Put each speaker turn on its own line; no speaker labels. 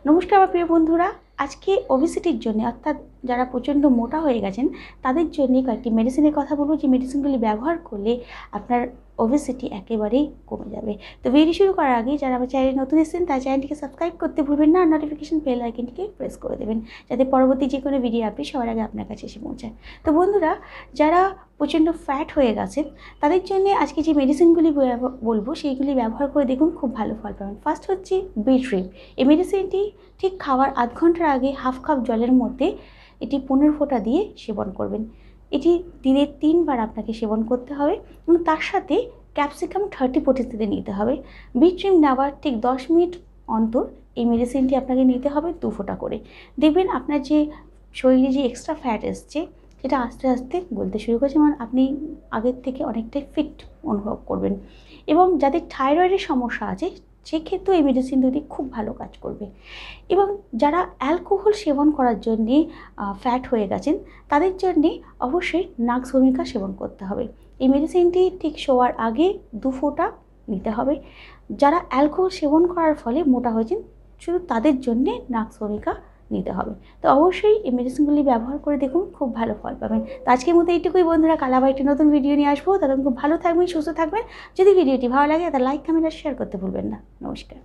নমস্কার আমার প্রিয় বন্ধুরা, আজকে ওবেসিটির জন্য অর্থাৎ যারা প্রচণ্ড মোটা হয়ে গেছেন তাদের জন্য কয়েকটি মেডিসিনের কথা বলবো, যে মেডিসিনগুলি ব্যবহার করলে আপনার ওবেসিটি একেবারেই কমে যাবে। তো ভিডিও শুরু করার আগে যারা আমার চ্যানেলে নতুন এসেছেন তার চ্যানেলটিকে সাবস্ক্রাইব করতে ভুলবেন না, আর নোটিফিকেশন বেল আইকনটিকে প্রেস করে দেবেন যাতে পরবর্তী যে কোনো ভিডিও আপডেট সবার আগে আপনার কাছে এসে পৌঁছায়। তো বন্ধুরা, যারা প্রচণ্ড ফ্যাট হয়ে গেছেন তাদের জন্য আজকে যে মেডিসিনগুলি বলবো সেইগুলি ব্যবহার করে দেখুন, খুব ভালো ফল পাবেন। ফার্স্ট হচ্ছে বিট্রিপ। এই মেডিসিনটি ঠিক খাওয়ার আধ ঘন্টার আগে হাফ কাপ জলের মধ্যে এটি 15 ফোঁটা দিয়ে সেবন করবেন। এটি দিনে 3 বার আপনাকে সেবন করতে হবে এবং তার সাথে ক্যাপসিকাম 30 পটিতে নিতে হবে। বিট্রিপ নেওয়ার ঠিক 10 মিনিট অন্তর এই মেডিসিনটি আপনাকে নিতে হবে 2 ফোঁটা করে। দেখবেন আপনার যে শরীরে যে এক্সট্রা ফ্যাট এসছে সেটা আস্তে আস্তে গলতে শুরু করেছে, মানে আপনি আগের থেকে অনেকটাই ফিট অনুভব করবেন। এবং যাদের থাইরয়েডের সমস্যা আছে সেক্ষেত্রেও এই মেডিসিন দুটি খুব ভালো কাজ করবে। এবং যারা অ্যালকোহল সেবন করার জন্যে ফ্যাট হয়ে গেছেন তাদের জন্যে অবশ্যই নাক্সভূমিকা সেবন করতে হবে। এই মেডিসিনটি ঠিক শোয়ার আগে 2 ফোঁটা নিতে হবে। যারা অ্যালকোহল সেবন করার ফলে মোটা হয়েছেন শুধু তাদের জন্যে নাক্সভূমিকা নিতে হবে। তো অবশ্যই এই মেডিসিনগুলি ব্যবহার করে দেখুন, খুব ভালো ফল পাবেন। তো আজকের মতো এইটুকুই বন্ধুরা, কাল আবার একটি নতুন ভিডিও নিয়ে আসবো। তখন খুব ভালো থাকবেন, সুস্থ থাকবেন। যদি ভিডিওটি ভালো লাগে তাহলে লাইক, কমেন্ট আর শেয়ার করতে ভুলবেন না। নমস্কার।